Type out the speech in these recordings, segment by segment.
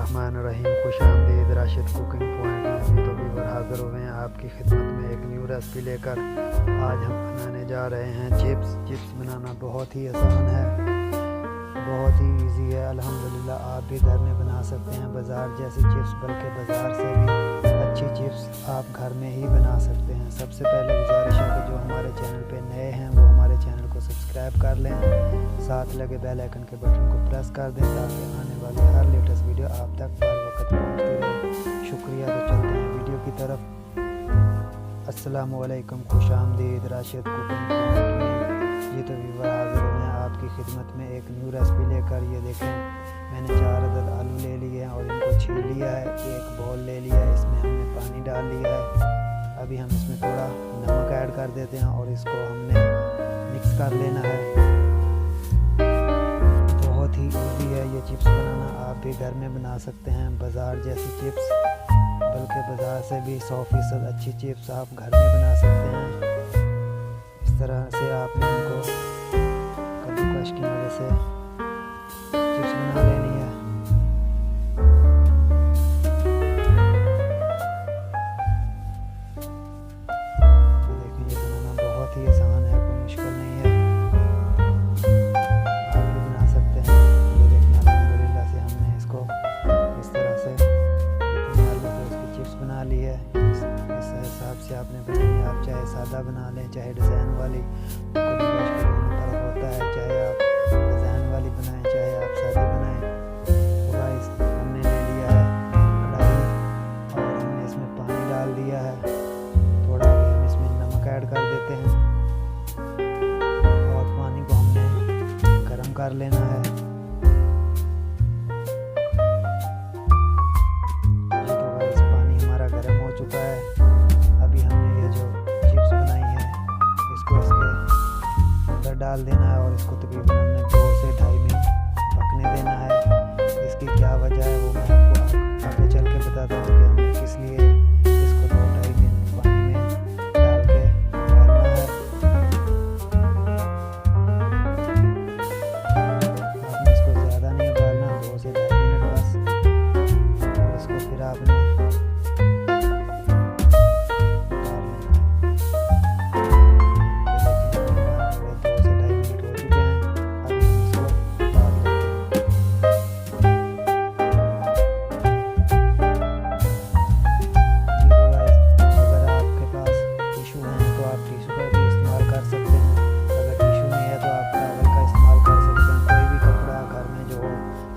बिस्मिल्लाहिर्रहमानिर्रहीम। खुशामदीद Rashid cooking point में अभी तो व्यूवर हाज़िर हुए हैं आपकी खिदमत में एक न्यू रेसिपी लेकर। आज हम बनाने जा रहे हैं चिप्स। चिप्स बनाना बहुत ही आसान है, बहुत ही इजी है। अल्हम्दुलिल्लाह आप भी घर में बना सकते हैं बाज़ार जैसी चिप्स, बल्कि बाज़ार से भी अच्छी चिप्स आप घर में ही बना सकते हैं। सबसे पहले गुजारिश है कि जो हमारे चैनल पे नए हैं वो हमारे चैनल को सब्सक्राइब कर लें, साथ लगे बेल आइकन के बटन को प्रेस कर दें ताकि आने वाली हर लेटेस्ट वीडियो आप तक बर वक्त पहुँचती रहे। शुक्रिया। तो चलते हैं वीडियो की तरफ। अस्सलामु अलैकुम, खुशामदीद राशिद कुकिंग पॉइंट में। ये तो व्यूवर हाज़िर हुए हैं आपकी खिदमत में एक न्यू रेसिपी लेकर। ये देखें, मैंने 4 अदद आलू ले लिए हैं और इनको छील लिया है। एक बॉल ले लिया है, इसमें हमने पानी डाल लिया है। अभी हम इसमें थोड़ा नमक ऐड कर देते हैं और इसको हमने मिक्स कर लेना है। बहुत ही इजी है ये चिप्स बनाना, आप भी घर में बना सकते हैं बाज़ार जैसी चिप्स, बल्कि बाज़ार से भी 100% अच्छी चिप्स आप घर में बना सकते हैं। इस तरह से आपने इनको कद्दूकस की मदद से चिप्स बना लेनी है। देखिए, ये बनाना बहुत ही आसान है, कोई मुश्किल नहीं है, आप भी बना सकते हैं। ये देखिए, अल्हम्दुलिल्लाह से हमने इसको इस तरह से इसकी चिप्स बना ली है। इस हिसाब से आपने बनानी है। आप चाहे सादा बना लें, चाहे डिज़ाइन वाली, कद्दूकस का दोनों फ़र्क होता है। चाहे आप डिज़ाइन वाली बनाएं, चाहे आप सादी बनाएं। तो गाइस, हमने ले लिया है कढ़ाई और हमने इसमें पानी डाल दिया है। थोड़ा भी हम इसमें नमक ऐड कर देते हैं और पानी को हमने गर्म कर लेना है। जी तो गाइस, पानी हमारा गर्म हो चुका है। अभी हमने ये जो चिप्स बनाई है इसको इसके अंदर डाल देना है और इसको तकरीबन हमने 2 से 2.5 मिनट पकने देना है। इसकी क्या वजह है वो मैं आपको आगे चल के बताता हूँ कि हमने किस लिए इसको 2-2.5 मिनट पानी में डाल के उबालना है। आपने इसको ज़्यादा नहीं उबालना, 2 से 2.5 मिनट बस। और इसको फिर आपने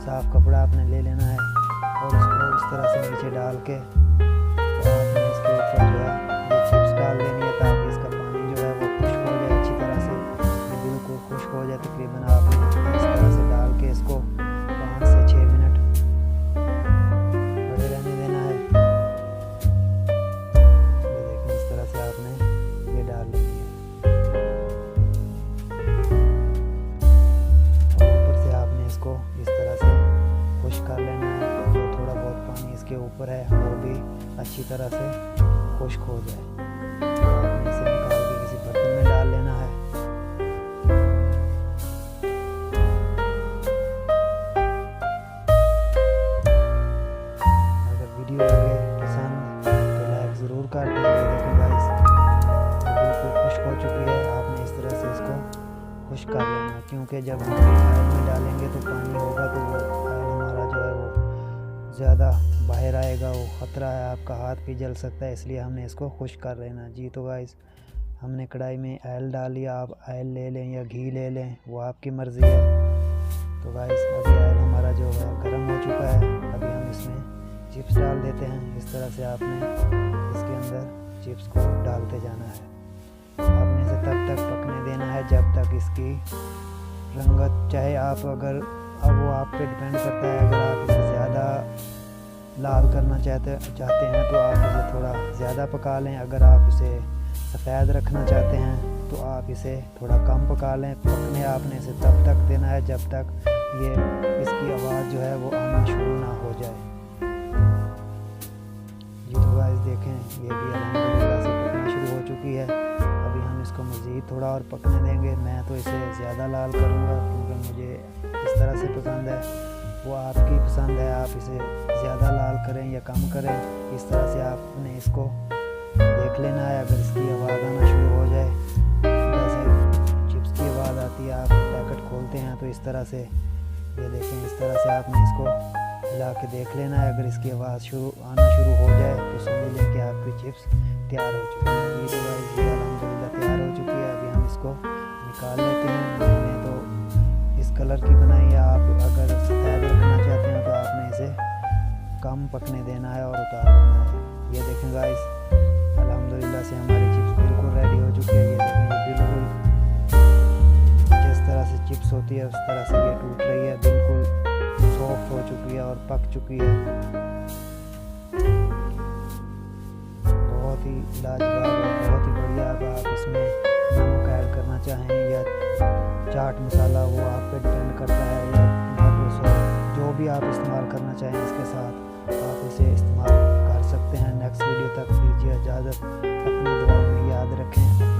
साफ कपड़ा आपने ले लेना है और इसको इस तरह से नीचे डाल के तो आपने इसके ऊपर जो है ये चिप्स डाल देनी है ताकि इसका पानी जो है वो खुश्क हो जाए अच्छी तरह से। ये बिल्कुल खुश्क हो जाए तकरीबन आपने इस तरह से डाल के इसको 5 से 6 मिनट खड़े रहने देना है। ये देखें, इस तरह से आपने ये डाल लेनी है और ऊपर से आपने इसको इस तरह से खुश्क कर लेना है। तो थोड़ा बहुत पानी इसके ऊपर है वो भी अच्छी तरह से खुश्क हो जाए। तो आपने इसे निकाल के किसी बर्तन में डाल लेना है। अगर वीडियो लगे पसंद तो लाइक ज़रूर कर दें। देखिए गाइस, ये बिल्कुल खुश्क हो चुकी है। आपने इस तरह से इसको खुश्क कर लेना, क्योंकि जब हम ऑयल में डालेंगे तो पानी होगा तो वो ऑयल हमारा जो है वो ज़्यादा बाहर आएगा, वो ख़तरा है, आपका हाथ भी जल सकता है, इसलिए हमने इसको खुश्क कर लेना। जी तो गाइस, हमने कढ़ाई में ऑयल डाल लिया। आप ऑयल ले लें या घी ले लें, वो आपकी मर्ज़ी है। तो गाइस, अभी ऑयल हमारा जो है गर्म हो चुका है। अभी हम इसमें चिप्स डाल देते हैं। इस तरह से आपने इसके अंदर चिप्स को डालते जाना है। आपने इसे तब तक पकने देना है जब तक इसकी रंगत, चाहे आप अगर, अब वो आप पे डिपेंड करता है, अगर आप इसे ज़्यादा लाल करना चाहते हैं तो आप इसे थोड़ा ज़्यादा पका लें। अगर आप इसे सफ़ेद रखना चाहते हैं तो आप इसे थोड़ा कम पका लें। पकने आपने इसे तब तक देना है जब तक ये इसकी आवाज़ जो है वो आना शुरू ना हो जाए। ये तो गाइस देखें, ये भी अल्हम्दुलिल्लाह से पकना शुरू हो चुकी है। अभी हम इसको मज़ीद थोड़ा और पकने देंगे। मैं तो इसे ज़्यादा लाल करूँगा क्योंकि मुझे इस तरह से पसंद है। वो आपकी पसंद है, आप इसे ज़्यादा लाल करें या कम करें। इस तरह से आपने इसको देख लेना है। अगर इसकी आवाज़ आना शुरू हो जाए, जैसे चिप्स की आवाज़ आती है, आप पैकेट खोलते हैं तो इस तरह से, ये देखें, इस तरह से आपने इसको हिला के देख लेना है। अगर इसकी आवाज़ आना शुरू हो जाए तो समझ लें कि आपकी चिप्स तैयार हो चुकी है। ये तो गाइस ये अल्हम्दुलिल्लाह तैयार हो चुकी है। अभी हम इसको निकाल लेते हैं। मैंने तो इस कलर की बनाई है, आप अगर सफ़ेद रखना चाहते हैं तो आपने इसे कम पकने देना है और उतार देना है। ये देखें गाइस, अल्हम्दुलिल्लाह से हमारी चिप्स बिल्कुल रेडी हो चुकी है। ये देखें, ये बिल्कुल जिस तरह से चिप्स होती है उस तरह से ये टूट रही है, बिल्कुल सॉफ्ट हो चुकी है और पक चुकी है। बहुत ही लाजवाब और बहुत ही बढ़िया। अब आप इसमें नमक ऐड करना चाहें या चाट मसाला, वो आप पे डिपेंड करता है, या टमाटो सॉस, जो भी आप इस्तेमाल करना चाहें इसके साथ आप इसे इस्तेमाल कर सकते हैं। नेक्स्ट वीडियो तक दीजिए इजाज़त। अपनी दुआ में याद रखें।